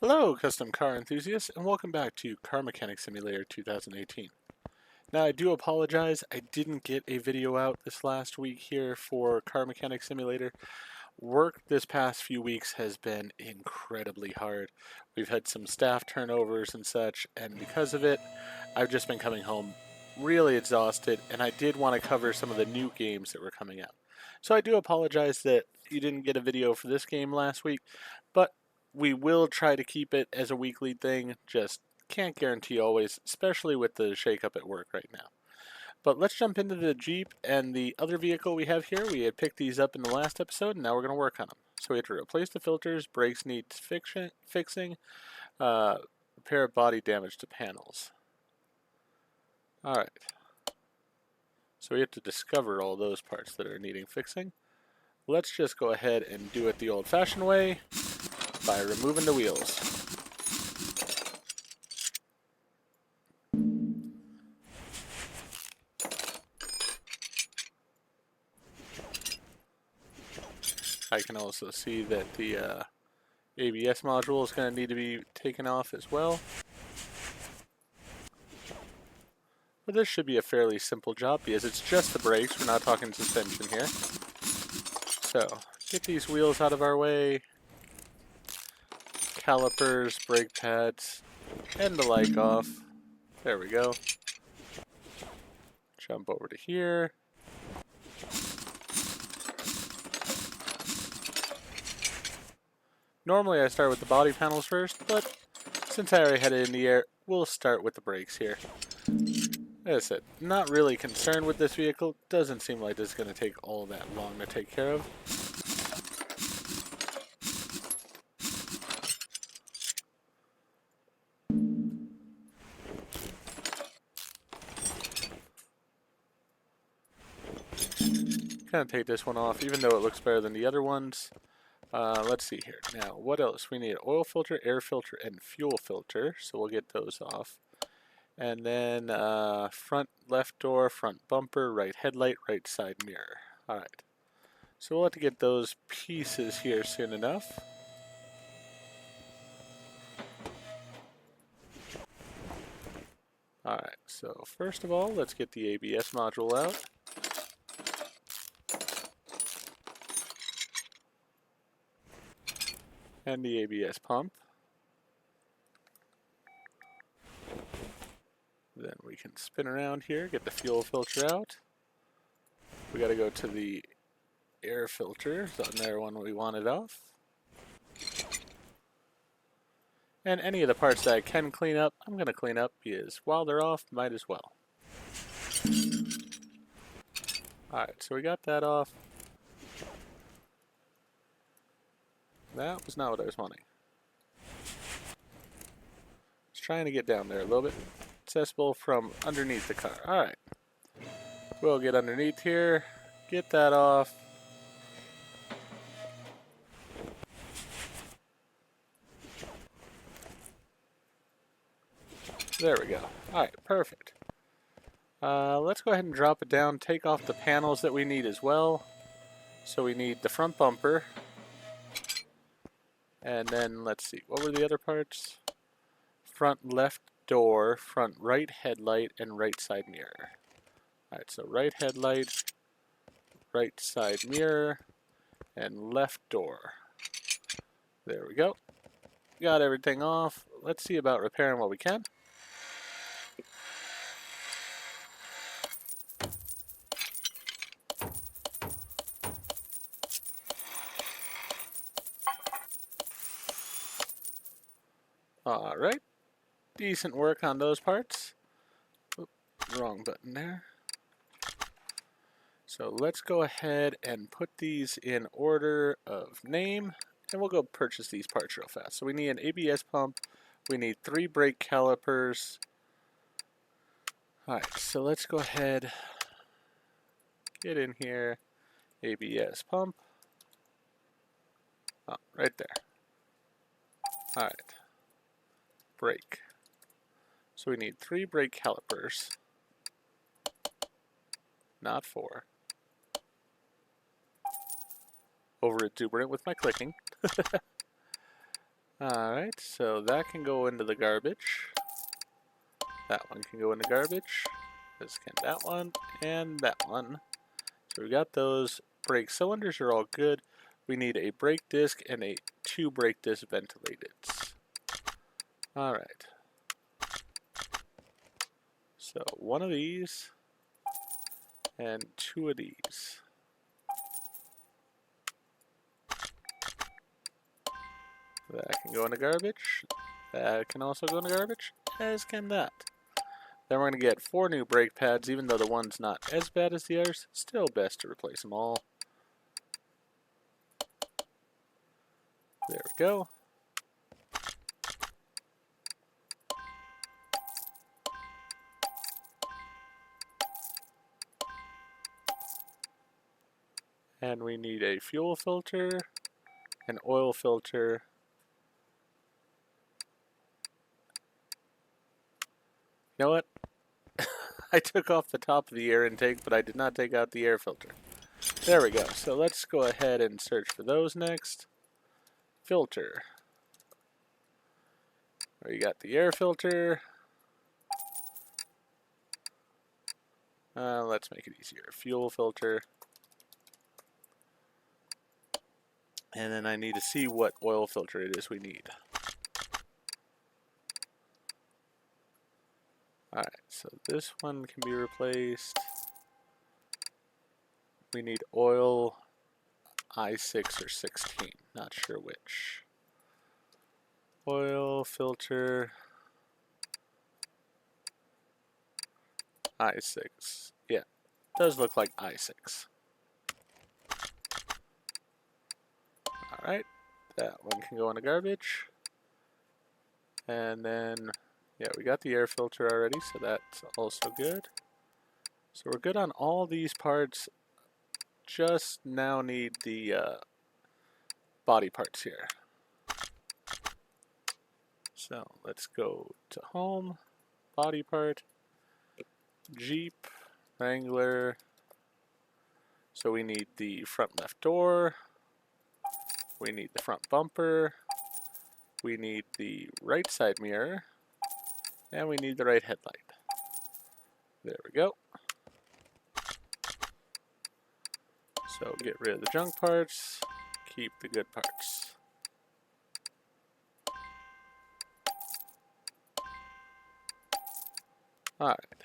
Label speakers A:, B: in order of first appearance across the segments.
A: Hello, custom car enthusiasts, and welcome back to Car Mechanic Simulator 2018. Now, I do apologize, I didn't get a video out this last week here for Car Mechanic Simulator. Work this past few weeks has been incredibly hard. We've had some staff turnovers and such, and because of it, I've just been coming home really exhausted, and I did want to cover some of the new games that were coming out. So I do apologize that you didn't get a video for this game last week, but we will try to keep it as a weekly thing, just can't guarantee always, especially with the shakeup at work right now. But let's jump into the Jeep and the other vehicle we have here. We had picked these up in the last episode, and now we're going to work on them. So we have to replace the filters, brakes need fixing, repair body damage to panels. Alright. So we have to discover all those parts that are needing fixing. Let's just go ahead and do it the old-fashioned way by removing the wheels. I can also see that the ABS module is going to need to be taken off as well. But this should be a fairly simple job because it's just the brakes, we're not talking suspension here. So, get these wheels out of our way. Calipers, brake pads, and the like off. There we go. Jump over to here. Normally I start with the body panels first, but since I already had it in the air, we'll start with the brakes here. As I said, not really concerned with this vehicle. Doesn't seem like it's going to take all that long to take care of. Kind of take this one off, even though it looks better than the other ones. Let's see here. Now, what else? We need an oil filter, air filter, and fuel filter. So we'll get those off. And then front left door, front bumper, right headlight, right side mirror. Alright. So we'll have to get those pieces here soon enough. Alright, so first of all, let's get the ABS module out. And the ABS pump. Then we can spin around here, get the fuel filter out. We got to go to the air filter, it's on there when we want it off. And any of the parts that I can clean up, I'm going to clean up because while they're off, might as well. Alright, so we got that off. That was not what I was wanting. Just trying to get down there a little bit. Accessible from underneath the car. Alright. We'll get underneath here. Get that off. There we go. Alright, perfect. Let's go ahead and drop it down. Take off the panels that we need as well. So we need the front bumper. And then, let's see, what were the other parts? Front left door, front right headlight, and right side mirror. Alright, so right headlight, right side mirror, and left door. There we go. Got everything off. Let's see about repairing what we can. Alright. Decent work on those parts. Oop, wrong button there. So let's go ahead and put these in order of name, and we'll go purchase these parts real fast. So we need an ABS pump, we need 3 brake calipers. Alright, so let's go ahead, get in here, ABS pump. Oh, right there. Alright. Brake. So we need 3 brake calipers, not 4. Over exuberant with my clicking. Alright, so that can go into the garbage. That one can go into garbage. This can that one, and that one. So we got those. Brake cylinders are all good. We need a brake disc and 2 brake disc ventilators. Alright. So 1 of these and 2 of these. That can go in the garbage. That can also go in the garbage, as can that. Then we're going to get 4 new brake pads, even though the one's not as bad as the others. Still best to replace them all. There we go. And we need a fuel filter, an oil filter, you know what? I took off the top of the air intake, but I did not take out the air filter. There we go. So let's go ahead and search for those next. Filter. We got the air filter. Let's make it easier. Fuel filter. And then I need to see what oil filter it is we need. Alright, so this one can be replaced. We need oil I6 or 16, not sure which. Oil filter I6. Yeah, does look like I6. Alright, that one can go in the garbage. And then, yeah, we got the air filter already, so that's also good. So we're good on all these parts. Just now need the body parts here. So let's go to home, body part, Jeep, Wrangler. So we need the front left door, we need the front bumper, we need the right side mirror, and we need the right headlight. There we go. So get rid of the junk parts, keep the good parts. Alright,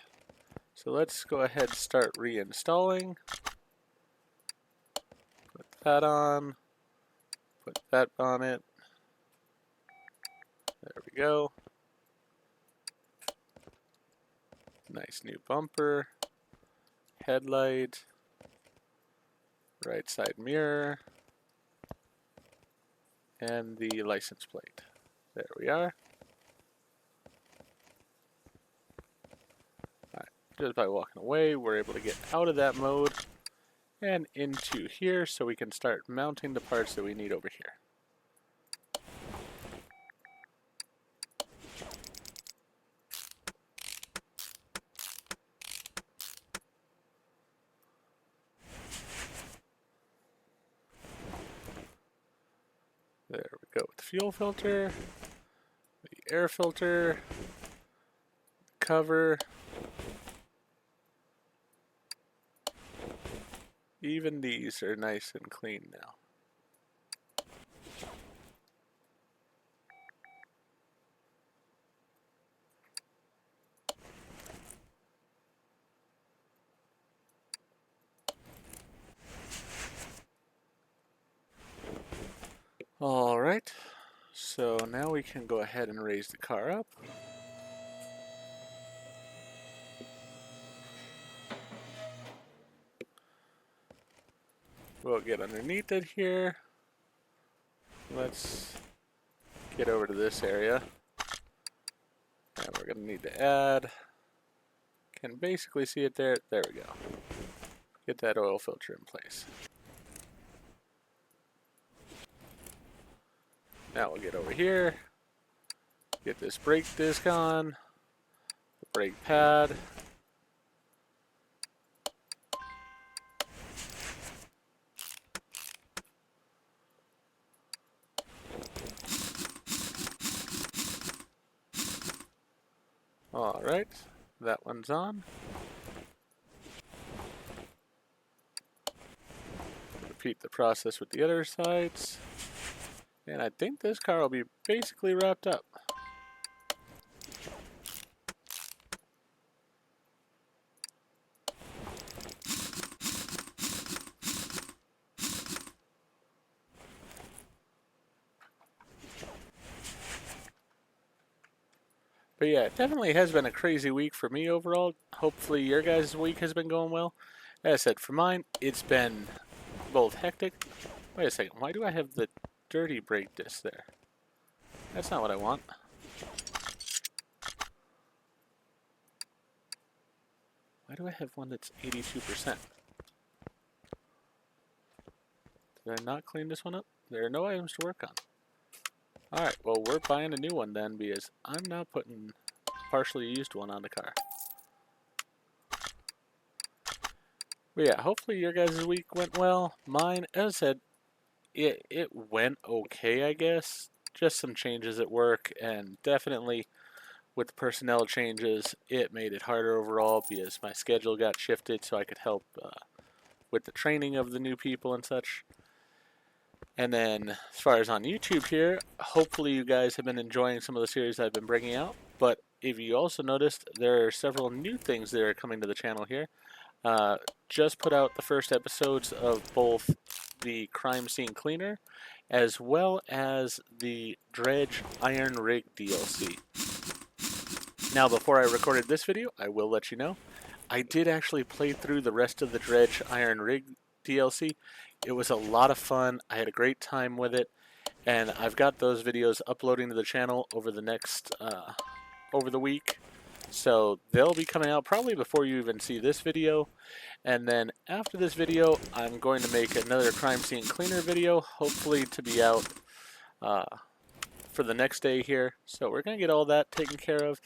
A: so let's go ahead and start reinstalling. Put that on, put that on it. There we go. Nice new bumper, headlight, right side mirror, and the license plate. There we are. Alright, just by walking away, we're able to get out of that mode and into here so we can start mounting the parts that we need over here. There we go with the fuel filter, the air filter, cover. Even these are nice and clean now. Alright, so now we can go ahead and raise the car up. We'll get underneath it here. Let's get over to this area. And we're going to need to add. Can basically see it there. There we go. Get that oil filter in place. Now we'll get over here. Get this brake disc on. The brake pad. Alright, that one's on. Repeat the process with the other sides. And I think this car will be basically wrapped up. But yeah, it definitely has been a crazy week for me overall. Hopefully your guys' week has been going well. As I said, for mine, it's been both hectic. Wait a second, why do I have the dirty brake disc there? That's not what I want. Why do I have one that's 82%? Did I not clean this one up? There are no items to work on. Alright, well we're buying a new one then because I'm not putting partially used one on the car. But yeah, hopefully your guys' week went well. Mine, as I said, it went okay, I guess. Just some changes at work, and definitely with the personnel changes, it made it harder overall because my schedule got shifted so I could help with the training of the new people and such. And then as far as on YouTube here, hopefully you guys have been enjoying some of the series I've been bringing out. But if you also noticed, there are several new things that are coming to the channel here. Just put out the first episodes of both the Crime Scene Cleaner as well as the Dredge Iron Rig DLC. Now before I recorded this video, I will let you know, I did actually play through the rest of the Dredge Iron Rig DLC. It was a lot of fun. I had a great time with it, and I've got those videos uploading to the channel over the next over the week. So they'll be coming out probably before you even see this video. And then after this video, I'm going to make another Crime Scene Cleaner video, hopefully to be out for the next day here. So we're going to get all that taken care of.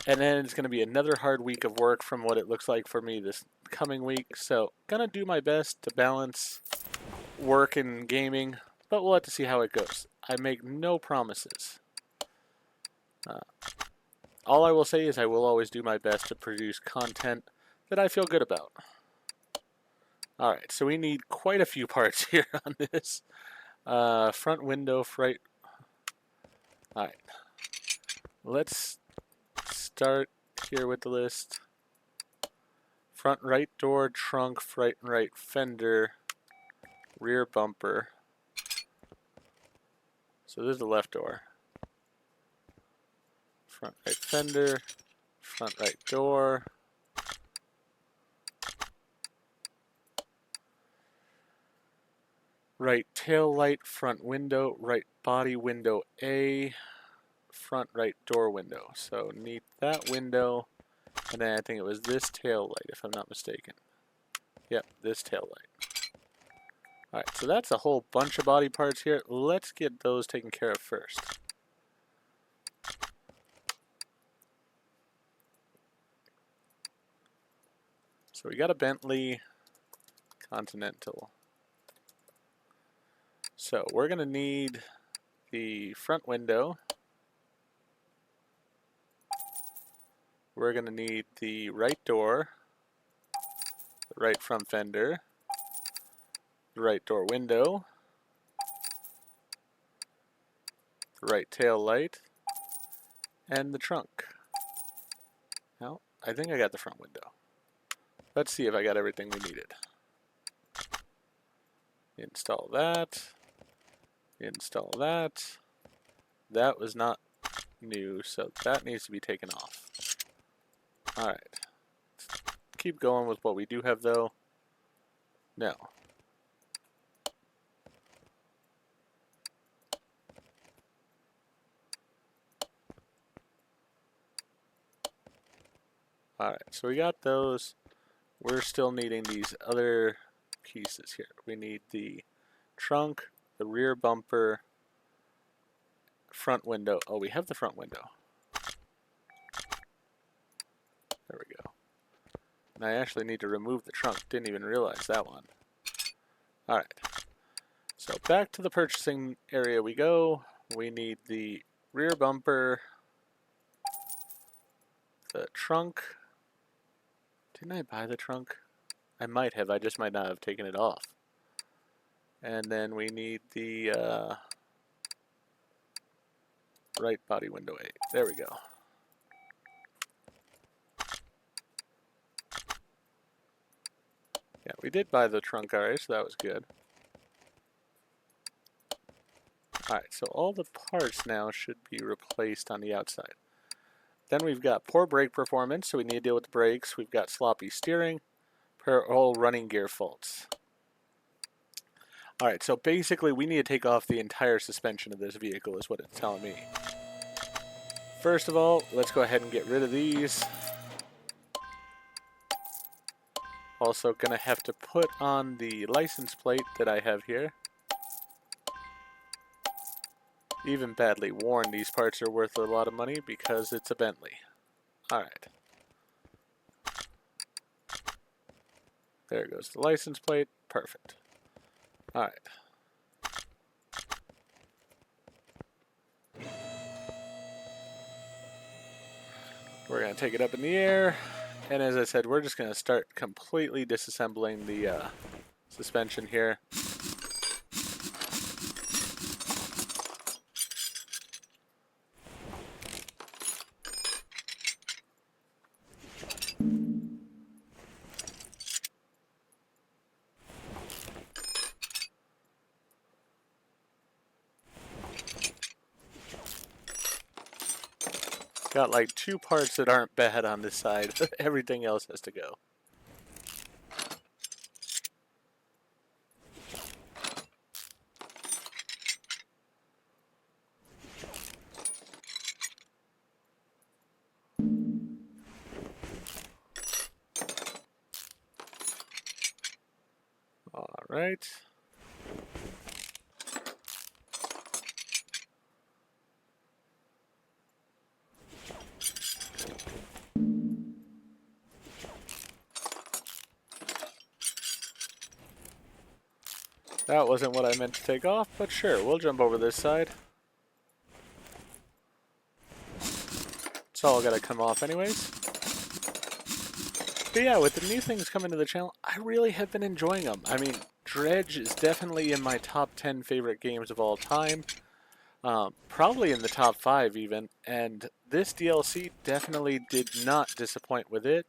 A: And then it's going to be another hard week of work from what it looks like for me this coming week. So going to do my best to balance work and gaming, but we'll have to see how it goes. I make no promises. All I will say is I will always do my best to produce content that I feel good about. Alright, so we need quite a few parts here on this. Front window, right. Alright. Let's start here with the list. Front right door, trunk, front right fender, rear bumper. So this is the left door. Front right fender, front right door. Right tail light, front window, right body window A, front right door window. So need that window, and then I think it was this tail light if I'm not mistaken. Yep, this tail light. Alright, so that's a whole bunch of body parts here. Let's get those taken care of first. So we got a Bentley Continental. So we're going to need the front window. We're going to need the right door, the right front fender, the right door window, the right tail light, and the trunk. Now, I think I got the front window. Let's see if I got everything we needed. Install that. Install that. That was not new, so that needs to be taken off. Alright. Keep going with what we do have though. No. Alright, so we got those. We're still needing these other pieces here. We need the trunk, the rear bumper, front window. Oh, we have the front window. There we go. And I actually need to remove the trunk. Didn't even realize that one. Alright. So back to the purchasing area we go. We need the rear bumper, the trunk. Didn't I buy the trunk? I might have. I just might not have taken it off. And then we need the right body window 8. There we go. Yeah, we did buy the trunk already, so that was good. Alright, so all the parts now should be replaced on the outside. Then we've got poor brake performance, so we need to deal with the brakes. We've got sloppy steering, all running gear faults. Alright, so basically we need to take off the entire suspension of this vehicle is what it's telling me. First of all, let's go ahead and get rid of these. Also gonna have to put on the license plate that I have here. Even badly worn, these parts are worth a lot of money because it's a Bentley. Alright. There goes the license plate. Perfect. Alright. We're going to take it up in the air. And as I said, we're just going to start completely disassembling the suspension here. Got like 2 parts that aren't bad on this side. Everything else has to go. All right. That wasn't what I meant to take off, but sure, we'll jump over this side. It's all gotta come off anyways. But yeah, with the new things coming to the channel, I really have been enjoying them. I mean, Dredge is definitely in my top 10 favorite games of all time. Probably in the top 5 even. And this DLC definitely did not disappoint with it.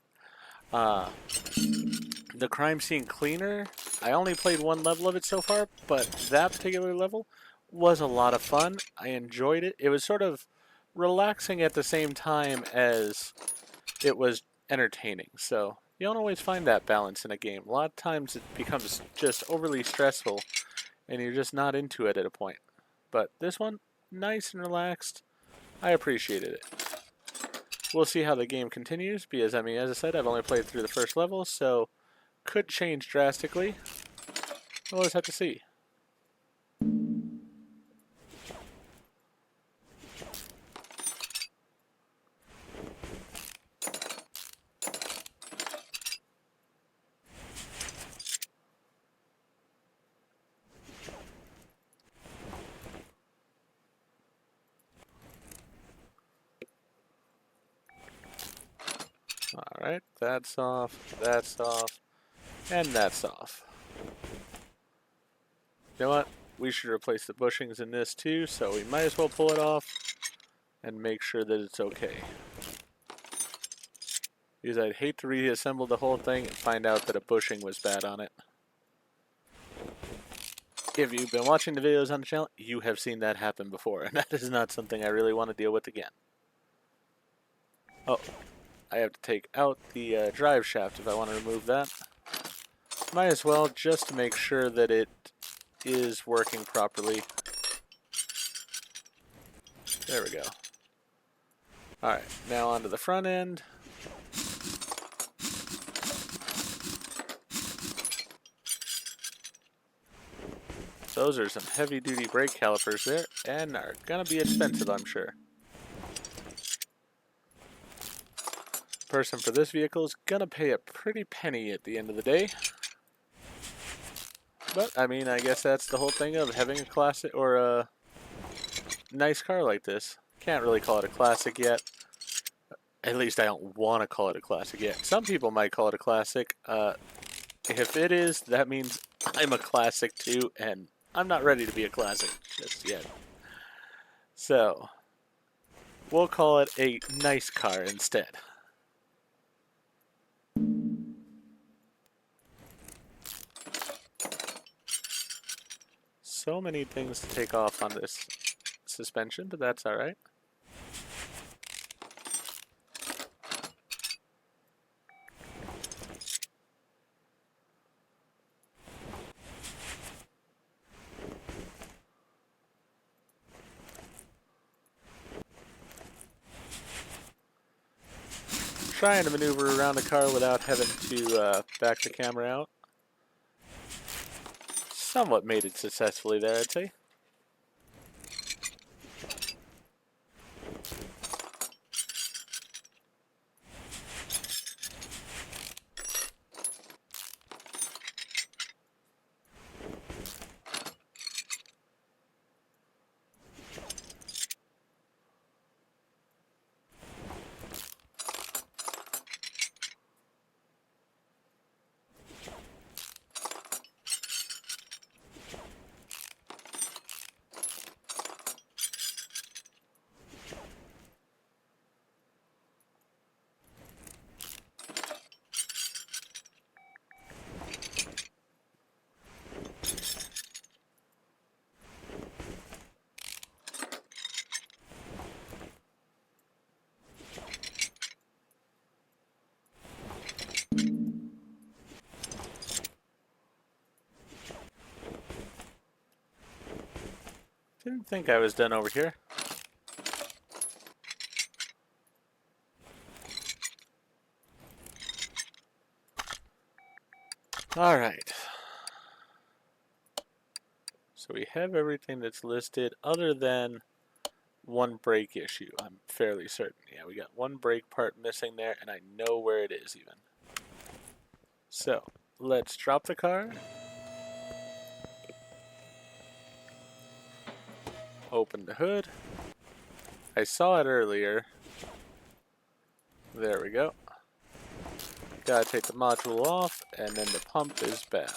A: The crime scene cleaner, I only played 1 level of it so far, but that particular level was a lot of fun. I enjoyed it. It was sort of relaxing at the same time as it was entertaining. So you don't always find that balance in a game. A lot of times it becomes just overly stressful and you're just not into it at a point. But this one, nice and relaxed. I appreciated it. We'll see how the game continues because, I mean, as I said, I've only played through the first level, so could change drastically. We'll just have to see. Alright, that's off, and that's off. You know what? We should replace the bushings in this too, so we might as well pull it off and make sure that it's okay. Because I'd hate to reassemble the whole thing and find out that a bushing was bad on it. If you've been watching the videos on the channel, you have seen that happen before, and that is not something I really want to deal with again. Oh, I have to take out the drive shaft if I want to remove that. Might as well, just to make sure that it is working properly. There we go. Alright, now onto the front end. Those are some heavy-duty brake calipers there, and are gonna be expensive, I'm sure. Person for this vehicle is gonna pay a pretty penny at the end of the day. But, I mean, I guess that's the whole thing of having a classic, or a nice car like this. Can't really call it a classic yet. At least I don't want to call it a classic yet. Some people might call it a classic. If it is, that means I'm a classic too, and I'm not ready to be a classic just yet. So, we'll call it a nice car instead. So many things to take off on this suspension, but that's alright. Trying to maneuver around the car without having to back the camera out. Somewhat made it successfully there, I'd say. Didn't think I was done over here. Alright. So we have everything that's listed other than one brake issue, I'm fairly certain. Yeah, we got one brake part missing there, and I know where it is even. So, let's drop the car. Open the hood. I saw it earlier. There we go. Gotta take the module off, and then the pump is bad.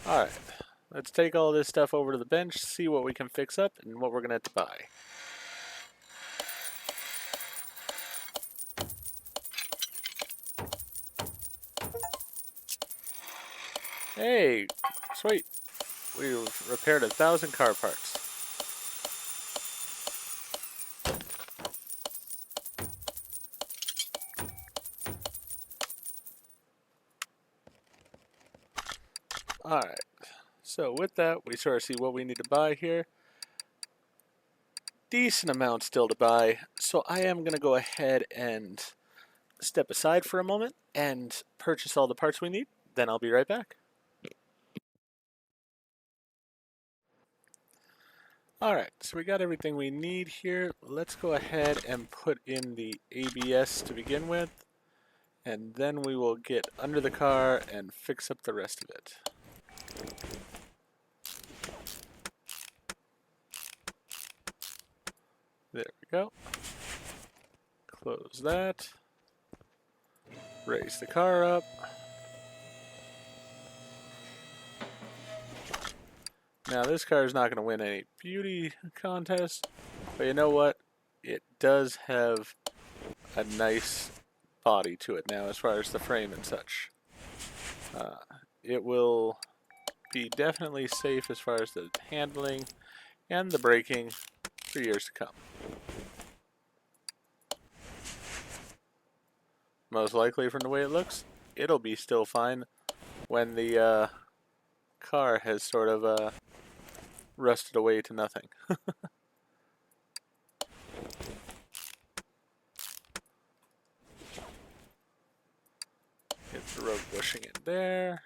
A: Alright, let's take all this stuff over to the bench, see what we can fix up, and what we're gonna have to buy. Hey, sweet. We've repaired 1,000 car parts. Alright, so with that, we sort of see what we need to buy here. Decent amount still to buy, so I am going to go ahead and step aside for a moment and purchase all the parts we need. Then I'll be right back. Alright, so we got everything we need here. Let's go ahead and put in the ABS to begin with, and then we will get under the car and fix up the rest of it. There we go. Close that. Raise the car up. Now this car is not going to win any beauty contest, but you know what? It does have a nice body to it now as far as the frame and such. It will be definitely safe as far as the handling and the braking for years to come. Most likely from the way it looks, it'll be still fine when the car has sort of rusted away to nothing. Get the road bushing in there.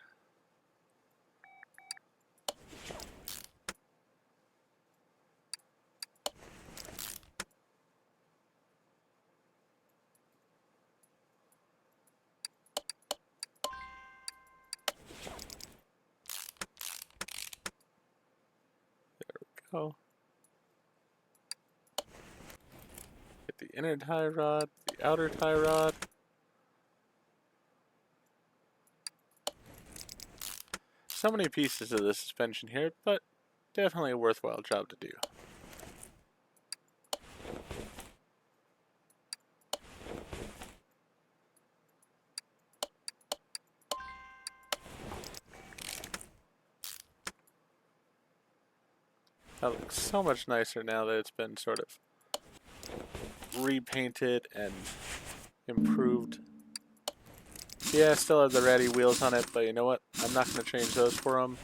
A: There we go. the inner tie rod, the outer tie rod. So many pieces of the suspension here, but definitely a worthwhile job to do. That looks so much nicer now that it's been sort of repainted and improved. Yeah, I still have the ratty wheels on it, but you know what? I'm not going to change those for them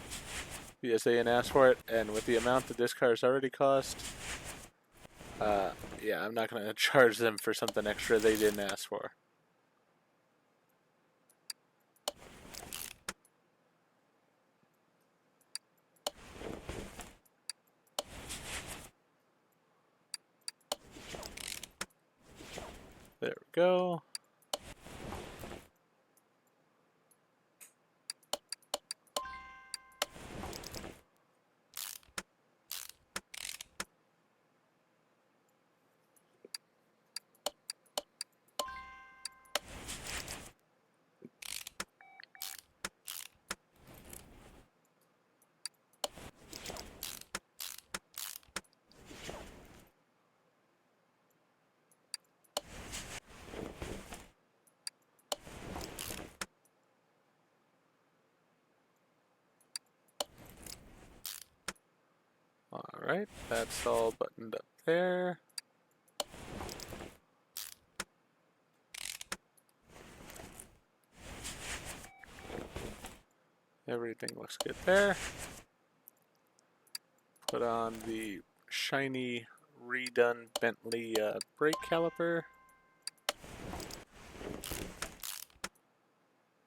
A: because they didn't ask for it, and with the amount that this car's already cost, yeah, I'm not going to charge them for something extra they didn't ask for. There we go. Alright, that's all buttoned up there. Everything looks good there. Put on the shiny, redone Bentley brake caliper.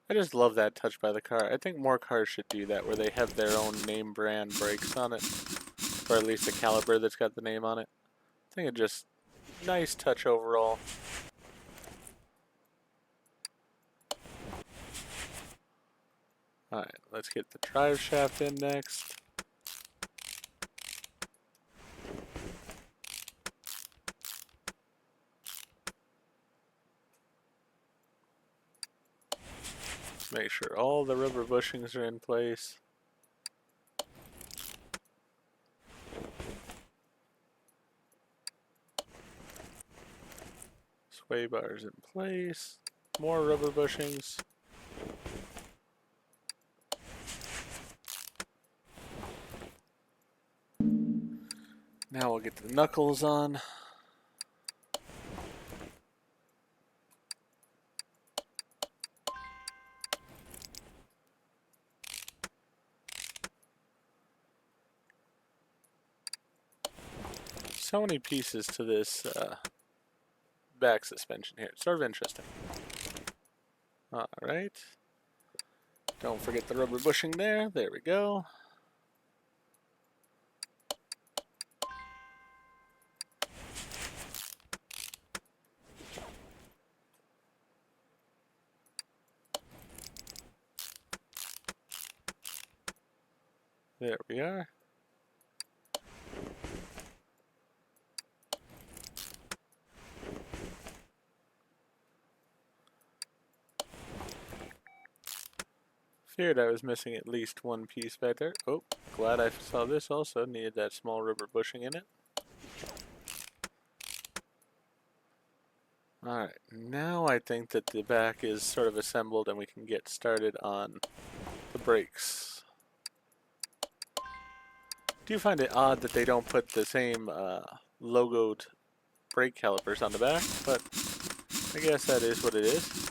A: I just love that touch by the car. I think more cars should do that, where they have their own name brand brakes on it. Or at least a caliper that's got the name on it. I think it's just nice touch overall. Alright, let's get the drive shaft in next. Make sure all the rubber bushings are in place. Sway bars in place. More rubber bushings. Now we'll get the knuckles on. So many pieces to this back suspension here. It's sort of interesting. Alright. Don't forget the rubber bushing there. There we go. There we are. Feared I was missing at least one piece back there. Oh, glad I saw this also. Needed that small rubber bushing in it. Alright, now I think that the back is sort of assembled and we can get started on the brakes. Do you find it odd that they don't put the same logoed brake calipers on the back, but I guess that is what it is.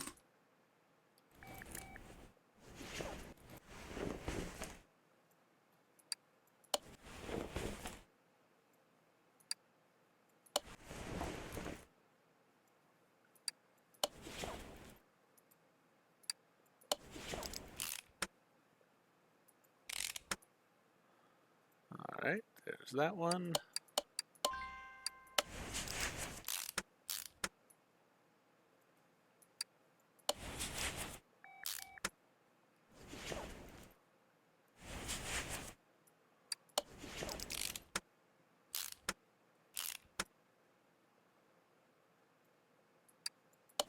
A: Alright, there's that one.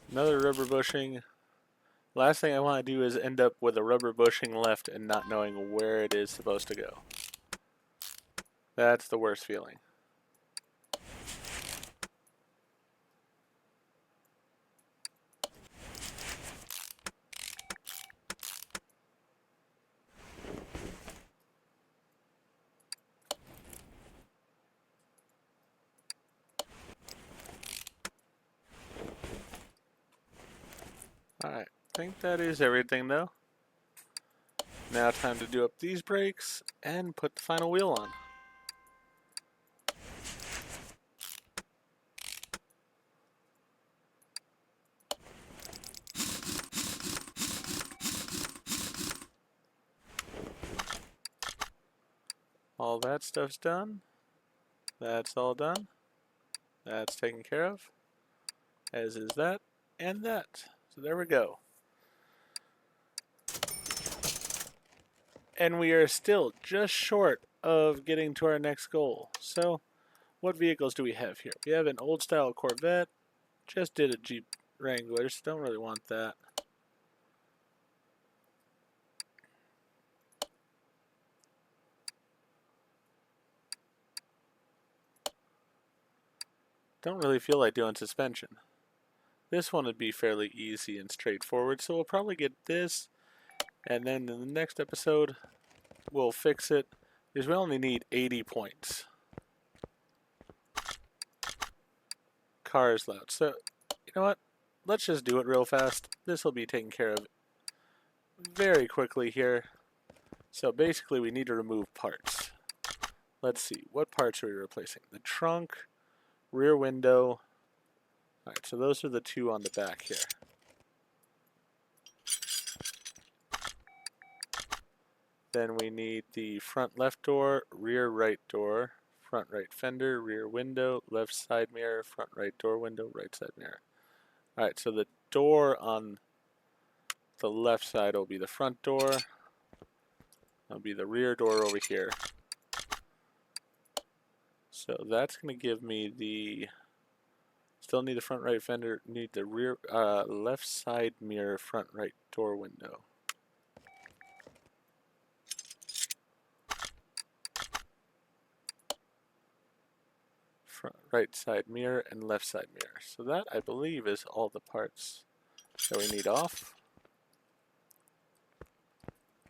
A: Another rubber bushing. Last thing I want to do is end up with a rubber bushing left and not knowing where it is supposed to go. That's the worst feeling. Alright, I think that is everything though. Now time to do up these brakes and put the final wheel on. All that stuff's done. That's all done. That's taken care of. As is that and that. So there we go. And we are still just short of getting to our next goal. So what vehicles do we have here? We have an old style Corvette. Just did a Jeep Wrangler, so don't really want that. Don't really feel like doing suspension. This one would be fairly easy and straightforward, so we'll probably get this, and then in the next episode we'll fix it, because we only need 80 points. Car is loud, so you know what? Let's just do it real fast. This will be taken care of very quickly here. So basically we need to remove parts. Let's see, what parts are we replacing? The trunk, rear window. Alright, so those are the two on the back here. Then we need the front left door, rear right door, front right fender, rear window, left side mirror, front right door window, right side mirror. Alright, so the door on the left side will be the front door. That'll be the rear door over here. So that's going to give me the... Still need the front right fender, need the rear left side mirror, front right door window. Front right side mirror and left side mirror. So that, I believe, is all the parts that we need off.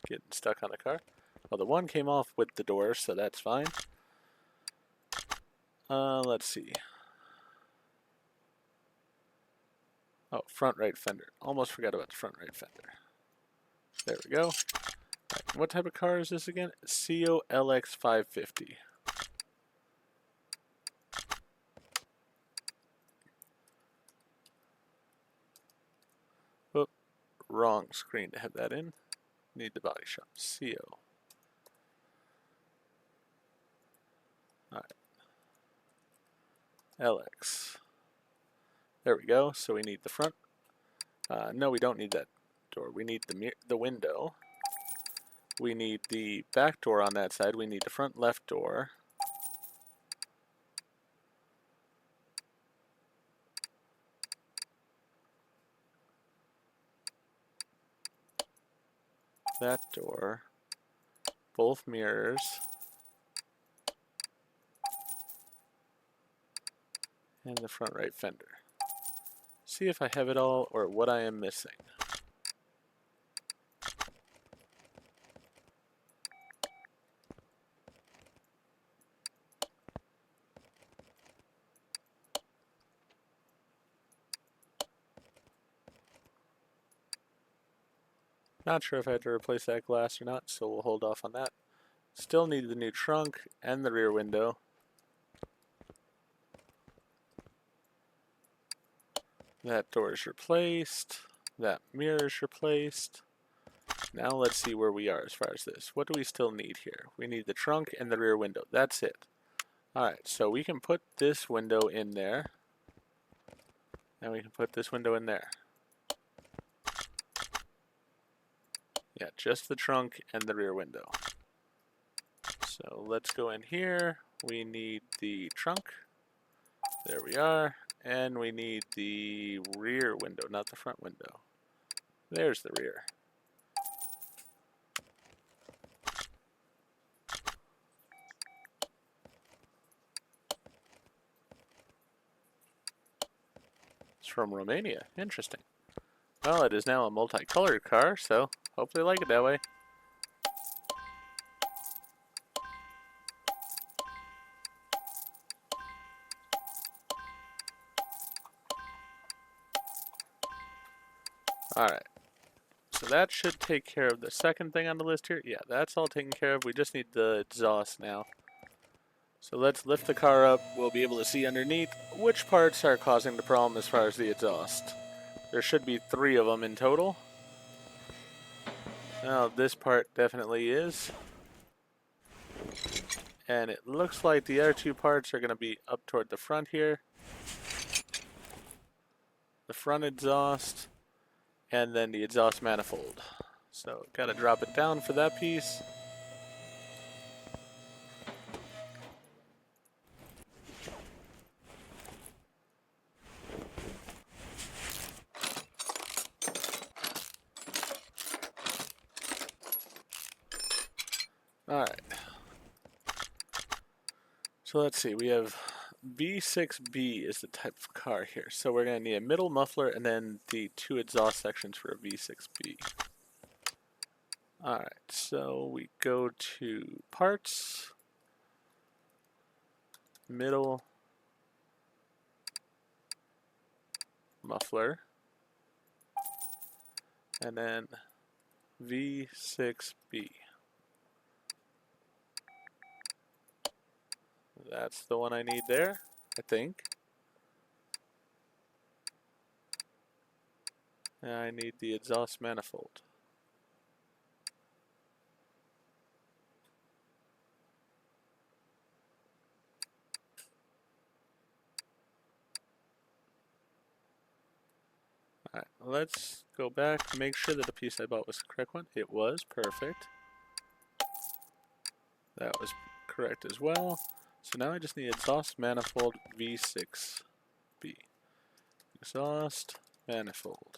A: Getting stuck on the car. Well, the one came off with the door, so that's fine. Let's see. Oh, front right fender. Almost forgot about the front right fender. There we go. Right, what type of car is this again? CO LX 550. Oop, wrong screen to have that in. Need the body shop. CO. Alright. LX. There we go. So we need the front. No, we don't need that door. We need the window. We need the back door on that side. We need the front left door. That door. Both mirrors. And the front right fender. See if I have it all or what I am missing. Not sure if I had to replace that glass or not, so we'll hold off on that. Still need the new trunk and the rear window. That door is replaced. That mirror is replaced. Now let's see where we are as far as this. What do we still need here? We need the trunk and the rear window. That's it. Alright, so we can put this window in there. And we can put this window in there. Yeah, just the trunk and the rear window. So let's go in here. We need the trunk. There we are. And we need the rear window, not the front window. There's the rear. It's from Romania. Interesting. Well, it is now a multicolored car, so hopefully I like it that way. Alright. So that should take care of the second thing on the list here. Yeah, that's all taken care of. We just need the exhaust now. So let's lift the car up. We'll be able to see underneath which parts are causing the problem as far as the exhaust. There should be 3 of them in total. Now this part definitely is. And it looks like the other 2 parts are going to be up toward the front here. The front exhaust, and then the exhaust manifold. So gotta drop it down for that piece. Alright. So let's see, we have V6B is the type of car here. So we're going to need a middle muffler and then the 2 exhaust sections for a V6B. Alright, so we go to parts, middle, muffler, and then V6B. That's the one I need there, I think. And I need the exhaust manifold. Alright, let's go back and make sure that the piece I bought was the correct one. It was, perfect. That was correct as well. So now I just need exhaust manifold V6B. Exhaust manifold.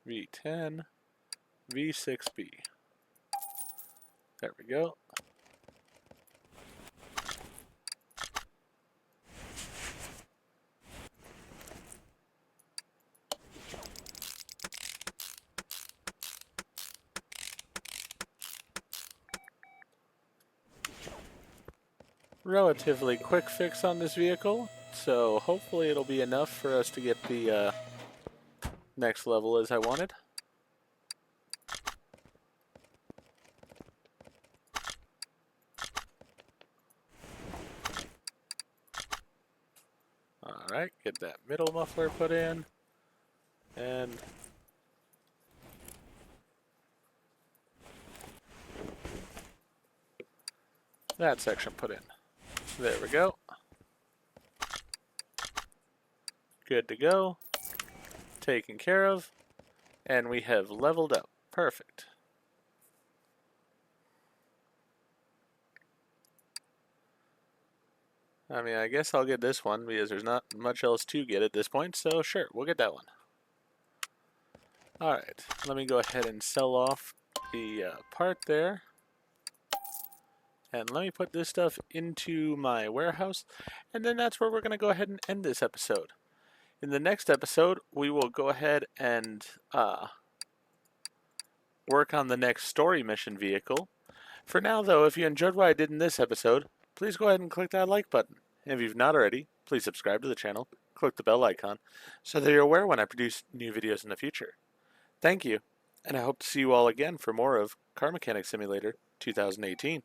A: V10, V6B. There we go. Relatively quick fix on this vehicle, so hopefully it'll be enough for us to get the next level as I wanted. Alright, get that middle muffler put in, and that section put in. There we go. Good to go. Taken care of. And we have leveled up. Perfect. I mean, I guess I'll get this one because there's not much else to get at this point, so sure, we'll get that one. Alright, let me go ahead and sell off the part there. And let me put this stuff into my warehouse, and then that's where we're going to go ahead and end this episode. In the next episode, we will go ahead and work on the next story mission vehicle. For now, though, if you enjoyed what I did in this episode, please go ahead and click that like button. And if you've not already, please subscribe to the channel, click the bell icon, so that you're aware when I produce new videos in the future. Thank you, and I hope to see you all again for more of Car Mechanic Simulator 2018.